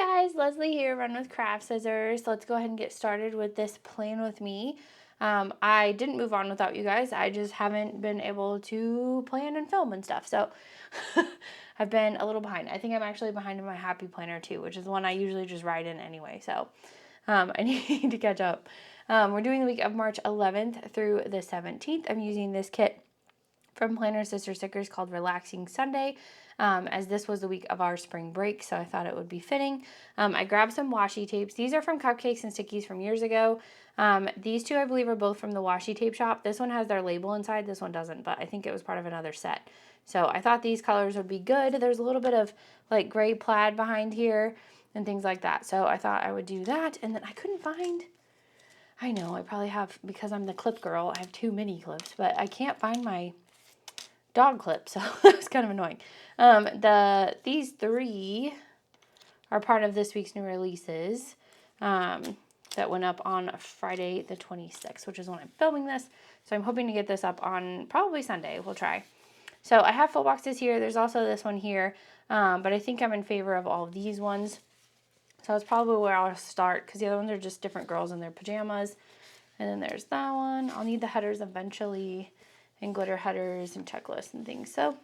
Hi guys, Leslie here, Run with Craft Scissors. Let's go ahead and get started with this plan with me. I didn't move on without you guys. I just haven't been able to plan and film and stuff. So I've been a little behind. I think I'm actually behind in my Happy Planner too, which is the one I usually just write in anyway. So I need to catch up. We're doing the week of March 11th through the 17th. I'm using this kit from Plannersisterstickers called Relaxing Sunday, as this was the week of our spring break, so I thought it would be fitting. I grabbed some washi tapes. These are from Cupcakes and Stickies from years ago. These two, I believe, are both from the washi tape shop. This one has their label inside. This one doesn't, but I think it was part of another set. So I thought these colors would be good. There's a little bit of like gray plaid behind here and things like that. So I thought I would do that, and then I couldn't find... I know, I probably have, because I'm the clip girl, I have too many clips, but I can't find my dog clip, so that's kind of annoying. These three are part of this week's new releases that went up on Friday the 26th, which is when I'm filming this. So I'm hoping to get this up on probably Sunday. We'll try. So I have full boxes here. There's also this one here, but I think I'm in favor of all of these ones. So that's probably where I'll start, because the other ones are just different girls in their pajamas. And then there's that one. I'll need the headers eventually, and glitter headers and checklists and things. So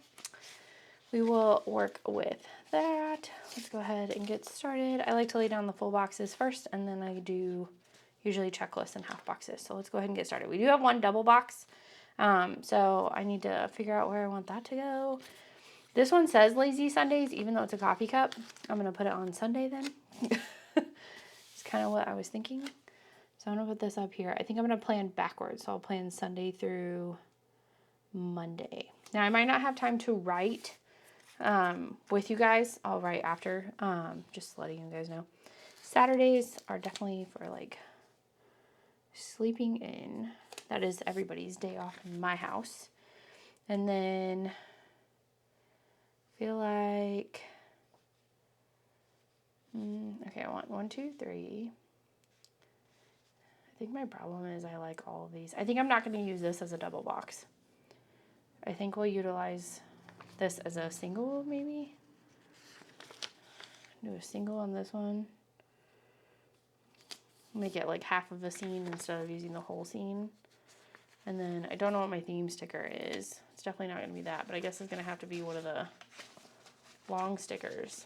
we will work with that. Let's go ahead and get started. I like to lay down the full boxes first, and then I do usually checklists and half boxes. So let's go ahead and get started. We do have one double box, so I need to figure out where I want that to go. This one says Lazy Sundays, even though it's a coffee cup. I'm going to put it on Sunday then. It's kind of what I was thinking. So I'm going to put this up here. I think I'm going to plan backwards. So I'll plan Sunday through Monday. Now I might not have time to write with you guys. I'll write after, just letting you guys know. Saturdays are definitely for like sleeping in. That is everybody's day off in my house. And then I feel like, okay, I want 1, 2, 3. I think my problem is I like all of these. I think I'm not going to use this as a double box. I think we'll utilize this as a single, maybe. Do a single on this one. Make it like half of a scene instead of using the whole scene. And then I don't know what my theme sticker is. It's definitely not going to be that, but I guess it's going to have to be one of the long stickers.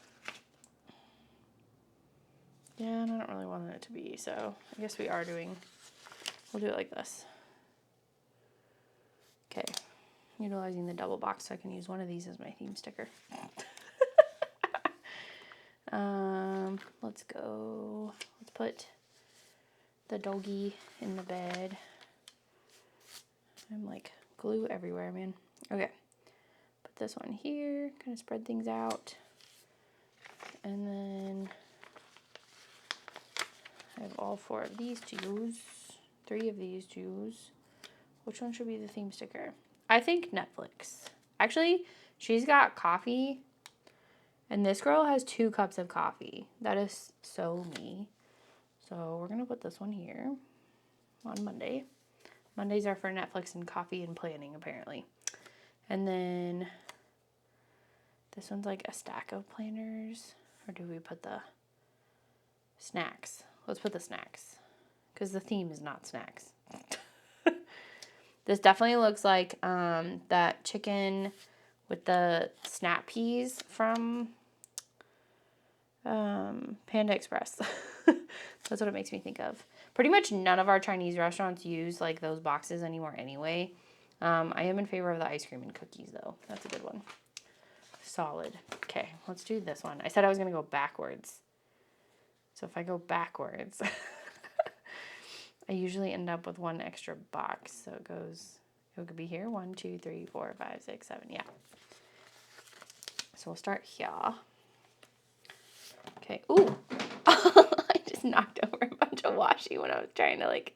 Yeah, and I don't really want it to be, so I guess we'll do it like this. Okay, utilizing the double box so I can use one of these as my theme sticker. Let's put the doggy in the bed. I'm like glue everywhere, man. Okay, put this one here, kind of spread things out. And then I have all 4 of these to use, 3 of these to use. Which one should be the theme sticker? I think Netflix. Actually, she's got coffee, and this girl has 2 cups of coffee. That is so me. So we're going to put this one here on Monday. Mondays are for Netflix and coffee and planning, apparently. And then this one's like a stack of planners. Or do we put the snacks? Let's put the snacks, because the theme is not snacks. This definitely looks like that chicken with the snap peas from Panda Express. That's what it makes me think of. Pretty much none of our Chinese restaurants use like those boxes anymore anyway. I am in favor of the ice cream and cookies though. That's a good one. Solid. Okay, let's do this one. I said I was going to go backwards. So if I go backwards, I usually end up with one extra box. So it could be here. 1, 2, 3, 4, 5, 6, 7. Yeah. So we'll start here. Okay. Ooh. I just knocked over a bunch of washi when I was trying to like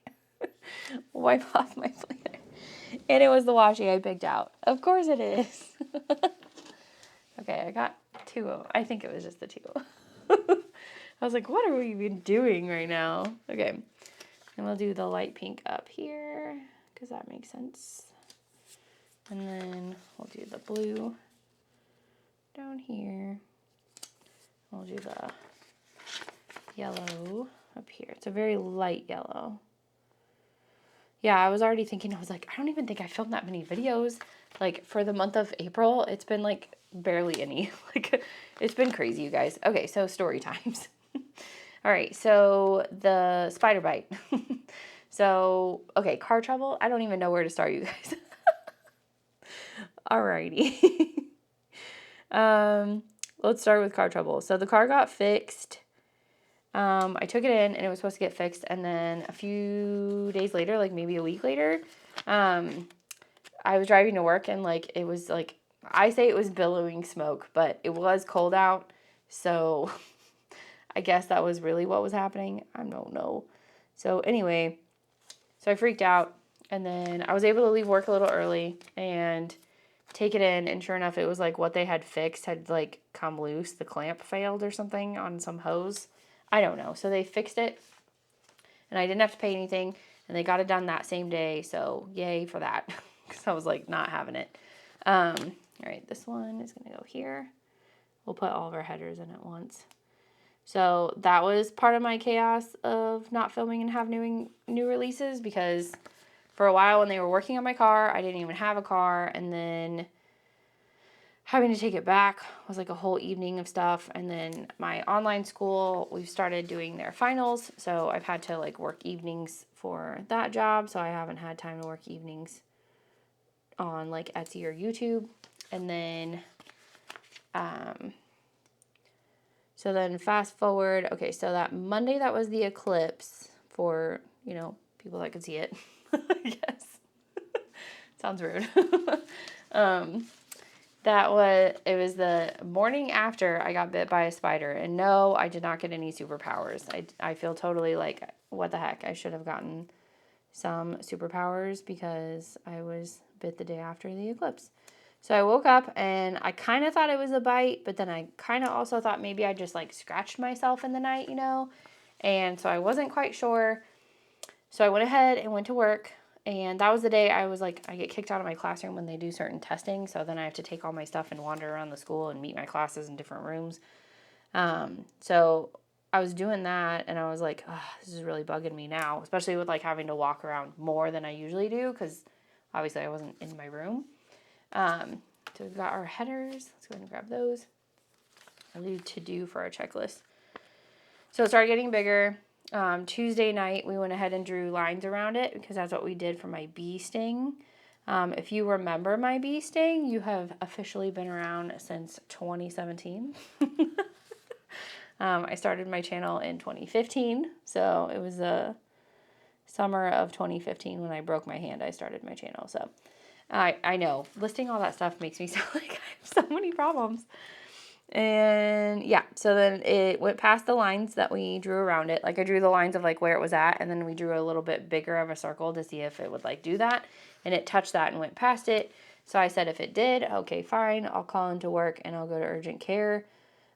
wipe off my planner. And it was the washi I picked out. Of course it is. Okay, I got 2 of them. I think it was just the 2. I was like, what are we even doing right now? Okay. And we'll do the light pink up here, because that makes sense. And then we'll do the blue down here. We'll do the yellow up here. It's a very light yellow. Yeah, I was already thinking, I was like, I don't even think I filmed that many videos. Like, for the month of April, it's been, like, barely any. Like, it's been crazy, you guys. Okay, so story times. All right, so the spider bite. So, okay, car trouble. I don't even know where to start, you guys. Alrighty. Let's start with car trouble. So the car got fixed. I took it in and it was supposed to get fixed, and then a few days later, like maybe a week later, I was driving to work, and like it was like, I say it was billowing smoke, but it was cold out, so I guess that was really what was happening. I don't know. So anyway, so I freaked out, and then I was able to leave work a little early and take it in, and sure enough, it was like what they had fixed had like come loose. The clamp failed or something on some hose. I don't know. So they fixed it, and I didn't have to pay anything, and they got it done that same day. So yay for that, because I was like not having it. All right, this one is gonna go here. We'll put all of our headers in at once. So that was part of my chaos of not filming and having new releases, because for a while when they were working on my car, I didn't even have a car, and then having to take it back was like a whole evening of stuff. And then my online school, we've started doing their finals, so I've had to like work evenings for that job, so I haven't had time to work evenings on like Etsy or YouTube. And then so then fast forward, okay, so that Monday, that was the eclipse for, you know, people that could see it. Yes. Sounds rude. It was the morning after I got bit by a spider, and no, I did not get any superpowers. I feel totally like, what the heck, I should have gotten some superpowers because I was bit the day after the eclipse. So I woke up and I kind of thought it was a bite, but then I kind of also thought maybe I just like scratched myself in the night, you know, and so I wasn't quite sure. So I went ahead and went to work. And that was the day I was like, I get kicked out of my classroom when they do certain testing. So then I have to take all my stuff and wander around the school and meet my classes in different rooms. So I was doing that, and I was like, oh, this is really bugging me now, especially with like having to walk around more than I usually do, because obviously I wasn't in my room. So we've got our headers. Let's go ahead and grab those. A new to-do for our checklist. So it started getting bigger. Tuesday night, we went ahead and drew lines around it, because that's what we did for my bee sting. If you remember my bee sting, you have officially been around since 2017. I started my channel in 2015, so it was the summer of 2015 when I broke my hand. I started my channel, so I know listing all that stuff makes me sound like I have so many problems. And yeah, so then it went past the lines that we drew around it. Like I drew the lines of like where it was at, and then we drew a little bit bigger of a circle to see if it would like do that. And it touched that and went past it. So I said if it did, okay, fine, I'll call into work and I'll go to urgent care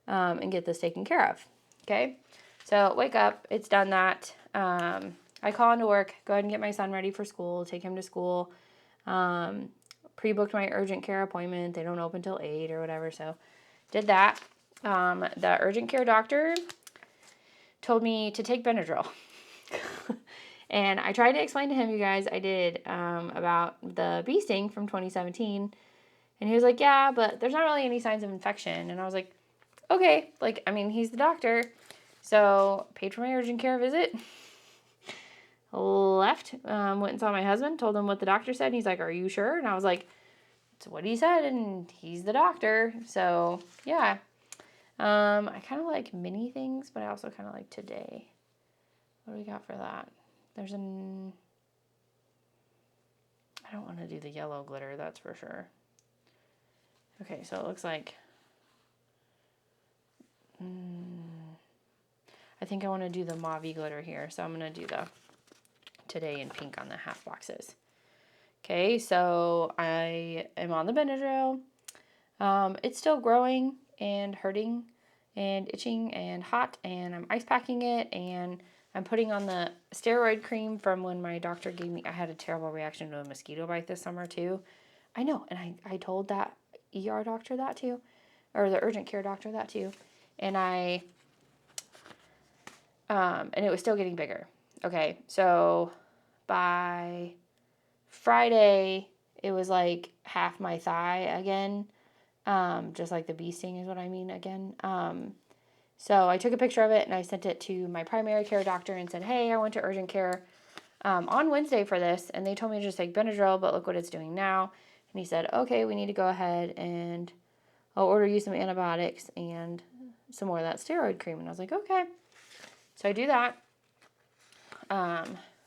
and get this taken care of. Okay, so wake up, it's done that. I call into work, go ahead and get my son ready for school, take him to school. Pre-booked my urgent care appointment. They don't open till 8 or whatever, so did that. The urgent care doctor told me to take Benadryl. And I tried to explain to him, you guys, I did, about the bee sting from 2017. And he was like, yeah, but there's not really any signs of infection. And I was like, okay, like, I mean, he's the doctor. So paid for my urgent care visit. Left, went and saw my husband, told him what the doctor said. And he's like, are you sure? And I was like, it's what he said, and he's the doctor. So yeah, I kind of like mini things, but I also kind of like today. What do we got for that? There's I don't want to do the yellow glitter, that's for sure. Okay, so it looks like I think I want to do the mauve glitter here, so I'm going to do the today in pink on the half boxes. Okay, so I am on the Benadryl. It's still growing and hurting and itching and hot, and I'm ice packing it, and I'm putting on the steroid cream from when my doctor gave me, I had a terrible reaction to a mosquito bite this summer too. I know, and I told that ER doctor that too, or the urgent care doctor that too, and I And it was still getting bigger. Okay, so by Friday, it was like half my thigh again. Just like the bee sting is what I mean again. So I took a picture of it and I sent it to my primary care doctor and said, hey, I went to urgent care on Wednesday for this, and they told me to just take Benadryl, but look what it's doing now. And he said, okay, we need to go ahead and I'll order you some antibiotics and some more of that steroid cream. And I was like, okay. So I do that.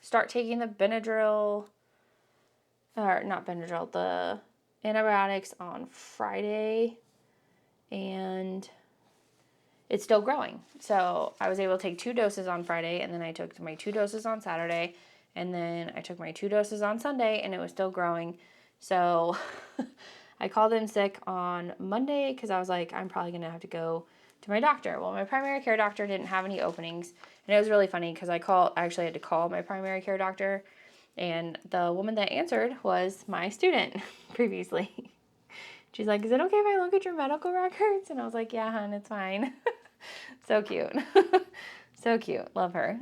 Start taking the Benadryl, or not Benadryl, the antibiotics on Friday, and it's still growing. So I was able to take 2 doses on Friday, and then I took my 2 doses on Saturday, and then I took my 2 doses on Sunday, and it was still growing. So I called in sick on Monday because I was like, I'm probably going to have to go to my doctor. Well, my primary care doctor didn't have any openings, and it was really funny because I actually had to call my primary care doctor, and the woman that answered was my student previously. She's like, is it okay if I look at your medical records? And I was like, yeah, hon, it's fine. So cute. So cute. Love her.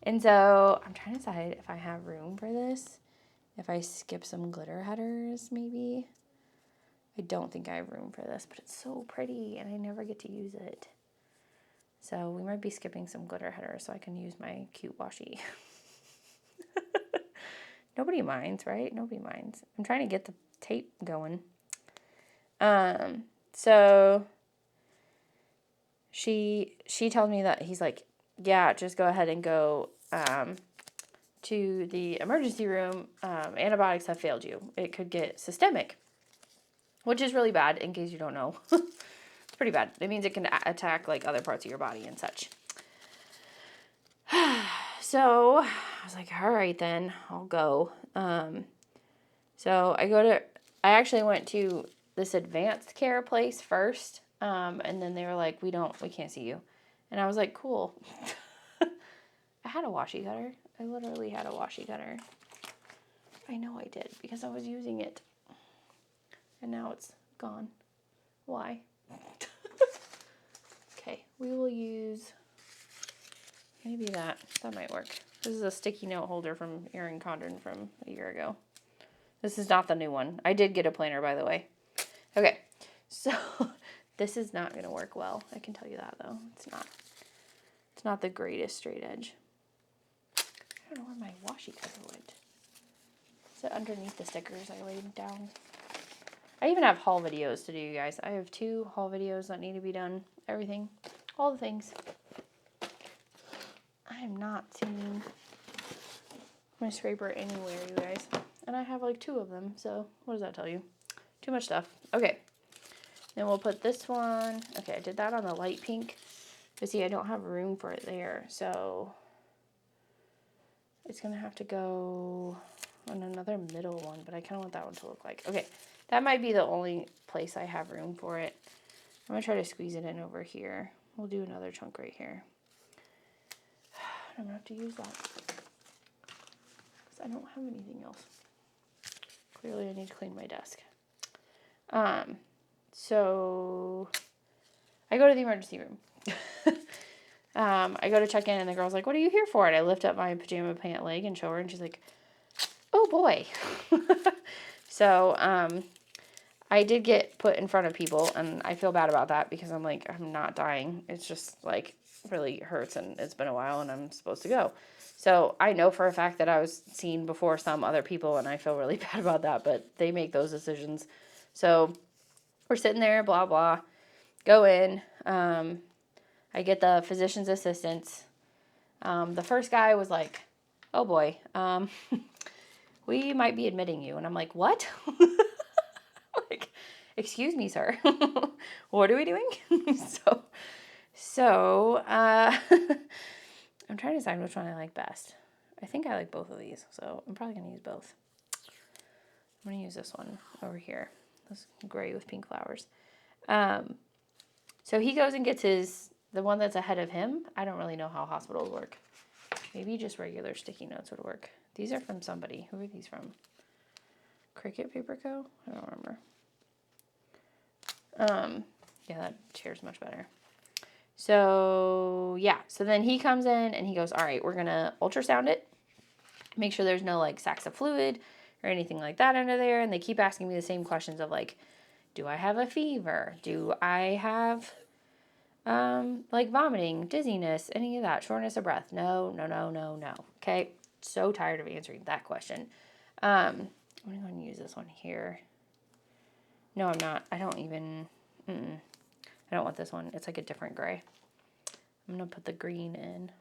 And so I'm trying to decide if I have room for this. If I skip some glitter headers, maybe. I don't think I have room for this, but it's so pretty and I never get to use it. So we might be skipping some glitter headers so I can use my cute washi. Nobody minds, right? Nobody minds. I'm trying to get the tape going. So she told me that he's like, yeah, just go ahead and go, to the emergency room. Antibiotics have failed you. It could get systemic, which is really bad in case you don't know. It's pretty bad. It means it can attack like other parts of your body and such. So I was like, all right, then I'll go. So I actually went to this advanced care place first. And then they were like, we can't see you. And I was like, cool. I had a washi cutter. I literally had a washi cutter. I know I did because I was using it. And now it's gone. Why? Okay, we will use maybe that. That might work. This is a sticky note holder from Erin Condren from a year ago. This is not the new one. I did get a planner, by the way. Okay, so this is not going to work well. I can tell you that, though. It's not. It's not the greatest straight edge. I don't know where my washi cutter went. Is it underneath the stickers I laid down? I even have haul videos to do, you guys. I have 2 haul videos that need to be done. Everything. All the things. I am not seeing my scraper anywhere, you guys. And I have like 2 of them, so what does that tell you? Too much stuff. Okay. Then we'll put this one. Okay, I did that on the light pink. But see, I don't have room for it there, so it's going to have to go on another middle one, but I kind of want that one to look like. Okay, that might be the only place I have room for it. I'm going to try to squeeze it in over here. We'll do another chunk right here. I'm going to have to use that because I don't have anything else. Clearly, I need to clean my desk. So I go to the emergency room. I go to check in and the girl's like, what are you here for? And I lift up my pajama pant leg and show her and she's like, oh boy. So, I did get put in front of people and I feel bad about that because I'm like, I'm not dying. It's just like really hurts and it's been a while and I'm supposed to go. So I know for a fact that I was seen before some other people and I feel really bad about that, but they make those decisions. So we're sitting there, blah, blah, go in. I get the physician's assistants. The first guy was like, oh boy, we might be admitting you. And I'm like, what? Like, excuse me, sir. What are we doing? So, I'm trying to decide which one I like best. I think I like both of these, so I'm probably going to use both. I'm going to use this one over here. This gray with pink flowers. So he goes and gets the one that's ahead of him. I don't really know how hospitals work. Maybe just regular sticky notes would work. These are from somebody. Who are these from? Cricut Paper Co? I don't remember. Yeah, that chair's much better. So, yeah. So then he comes in and he goes, all right, we're going to ultrasound it. Make sure there's no, like, sacs of fluid or anything like that under there. And they keep asking me the same questions of, like, do I have a fever? Do I have, like, vomiting, dizziness, any of that, shortness of breath? No, no, no, no, no. Okay. So tired of answering that question. I'm going to use this one here. No, I'm not. I don't even, I don't want this one. It's like a different gray. I'm going to put the green in.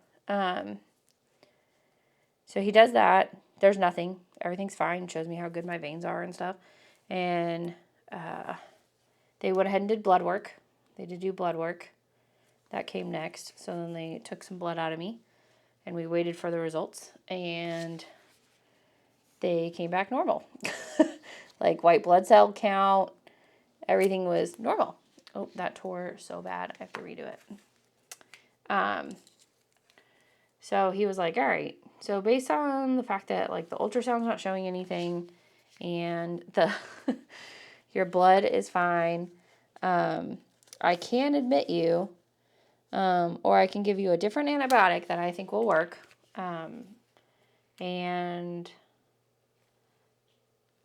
So he does that. There's nothing. Everything's fine. Shows me how good my veins are and stuff. And they went ahead and did blood work. They did do blood work. That came next. So then they took some blood out of me. And we waited for the results. And they came back normal. Like white blood cell count. Everything was normal. Oh, that tore so bad. I have to redo it. So he was like, all right. So based on the fact that, like, the ultrasound's not showing anything and the your blood is fine, I can admit you, or I can give you a different antibiotic that I think will work. And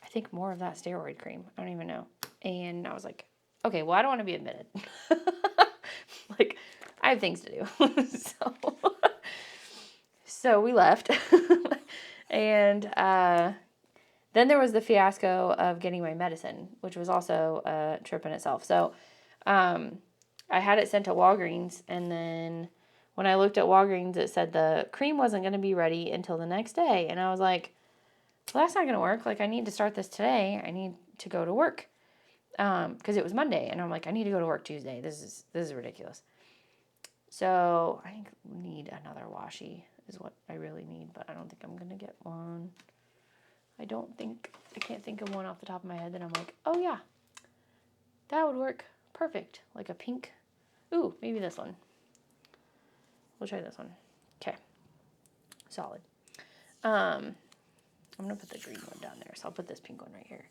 I think more of that steroid cream. I don't even know. And I was like, okay, well, I don't want to be admitted. Like, I have things to do. So we left. And then there was the fiasco of getting my medicine, which was also a trip in itself. So I had it sent to Walgreens, and then when I looked at Walgreens, it said the cream wasn't going to be ready until the next day. And I was like, well, that's not going to work. Like, I need to start this today. I need to go to work. Because it was Monday, and I'm like, I need to go to work Tuesday. This is ridiculous. So I think we need another washi is what I really need, but I don't think I'm gonna get one. I can't think of one off the top of my head that I'm like, oh yeah, that would work perfect. Like a pink. Ooh, maybe this one. We'll try this one. Okay, solid. I'm gonna put the green one down there, so I'll put this pink one right here.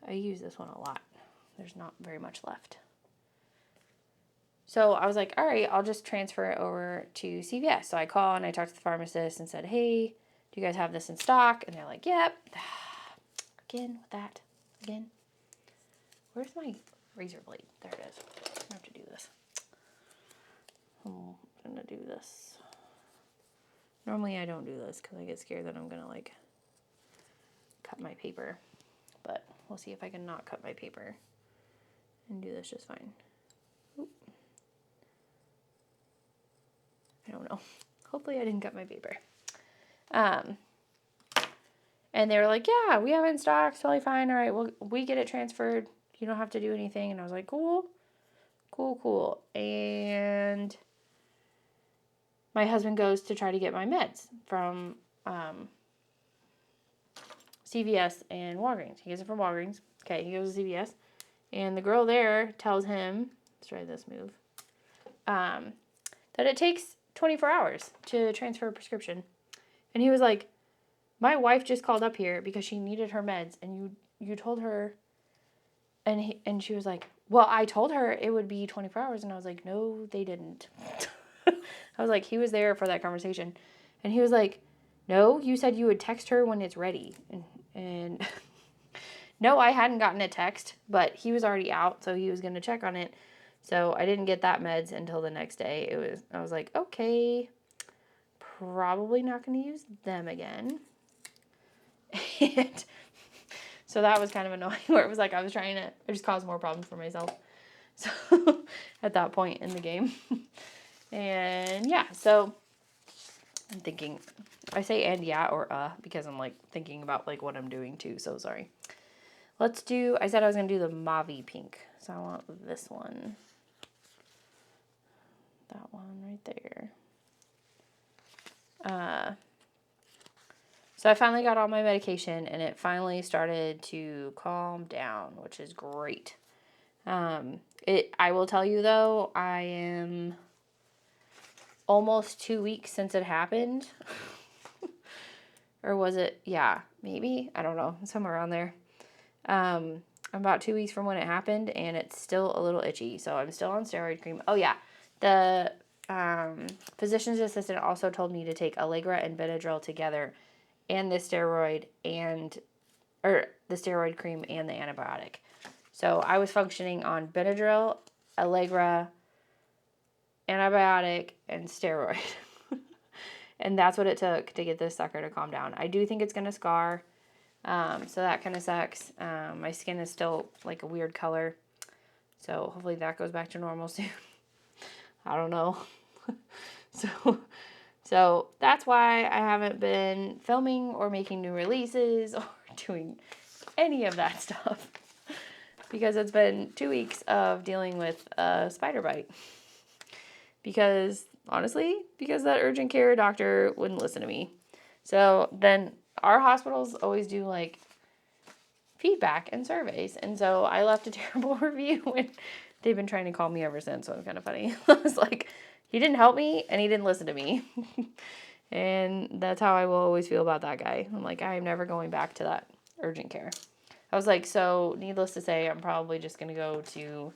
I use this one a lot. There's not very much left. So I was like, all right, I'll just transfer it over to CVS. So I called and I talked to the pharmacist and said, hey, do you guys have this in stock? And they're like, yep. Again with that. Again. Where's my razor blade? There it is. I have to do this. I'm going to do this. Normally I don't do this because I get scared that I'm going to, like, cut my paper. But we'll see if I can not cut my paper and do this just fine. Oop. I don't know. Hopefully I didn't cut my paper. And they were like, yeah, we have it in stock. It's totally fine. All right, well, we get it transferred. You don't have to do anything. And I was like, cool. And my husband goes to try to get my meds from CVS and Walgreens. He gets it from Walgreens. Okay, he goes to CVS. And the girl there tells him, let's try this move, that it takes 24 hours to transfer a prescription. And he was like, my wife just called up here because she needed her meds, and you told her, and she was like, well, I told her it would be 24 hours, and I was like, no, they didn't. I was like, he was there for that conversation, and he was like, no, you said you would text her when it's ready, and no, I hadn't gotten a text, but he was already out, so he was going to check on it, so I didn't get that meds until the next day. I was like, okay, probably not going to use them again. And so that was kind of annoying, where it was like I was trying to just cause more problems for myself. So at that point in the game. And yeah, so I'm thinking, I say and yeah or because I'm like thinking about like what I'm doing too, so sorry. I said I was going to do the mauve pink. So I want this one. That one right there. So I finally got all my medication, and it finally started to calm down, which is great. I will tell you though, I am almost 2 weeks since it happened. Or was it? Yeah, maybe. I don't know. Somewhere around there. I'm about 2 weeks from when it happened, and it's still a little itchy. So I'm still on steroid cream. Oh yeah. The physician's assistant also told me to take Allegra and Benadryl together, and the steroid cream and the antibiotic. So I was functioning on Benadryl, Allegra, antibiotic, and steroid. And that's what it took to get this sucker to calm down. I do think it's going to scar. So that kind of sucks. My skin is still like a weird color. So hopefully that goes back to normal soon. I don't know. So that's why I haven't been filming or making new releases or doing any of that stuff. Because it's been 2 weeks of dealing with a spider bite. Because, honestly, because that urgent care doctor wouldn't listen to me. So then our hospitals always do like feedback and surveys. And so I left a terrible review, and they've been trying to call me ever since. So it's kind of funny. I was like, he didn't help me and he didn't listen to me. And that's how I will always feel about that guy. I'm like, I am never going back to that urgent care. I was like, so needless to say, I'm probably just going to go to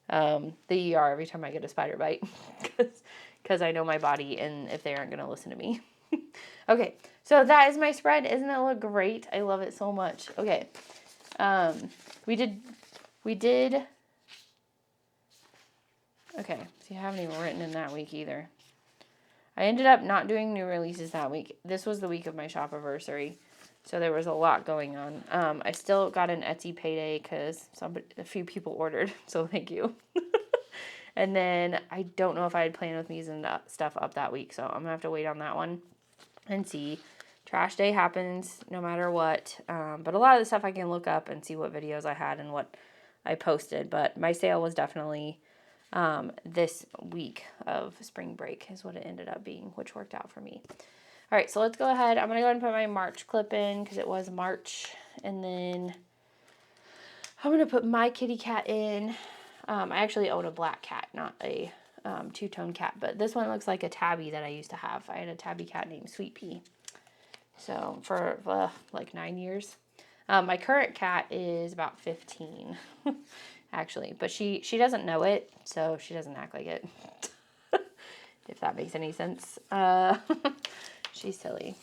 the ER every time I get a spider bite. Because I know my body, and if they aren't going to listen to me. Okay, so that is my spread. Isn't it look great? I love it so much. Okay, we did, okay, see, I haven't even written in that week either. I ended up not doing new releases that week. This was the week of my shop-iversary, so there was a lot going on. I still got an Etsy payday because a few people ordered, so thank you. And then I don't know if I had Plan With Me's and stuff up that week, so I'm going to have to wait on that one and see. Trash day happens no matter what, but a lot of the stuff I can look up and see what videos I had and what I posted. But my sale was definitely this week of spring break is what it ended up being, which worked out for me. All right, so let's go ahead. I'm going to go ahead and put my March clip in because it was March. And then I'm going to put my kitty cat in. I actually own a black cat, not a two-tone cat. But this one looks like a tabby that I used to have. I had a tabby cat named Sweet Pea. So for like 9 years. My current cat is about 15, actually. But she doesn't know it, so she doesn't act like it. If that makes any sense. She's silly.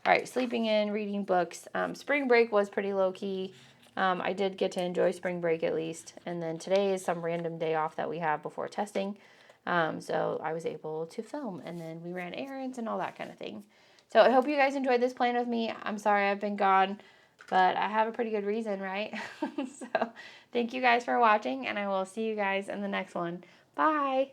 All right, sleeping in, reading books. Spring break was pretty low-key. I did get to enjoy spring break at least. And then today is some random day off that we have before testing. So I was able to film. And then we ran errands and all that kind of thing. So I hope you guys enjoyed this plan with me. I'm sorry I've been gone, but I have a pretty good reason, right? So thank you guys for watching, and I will see you guys in the next one. Bye!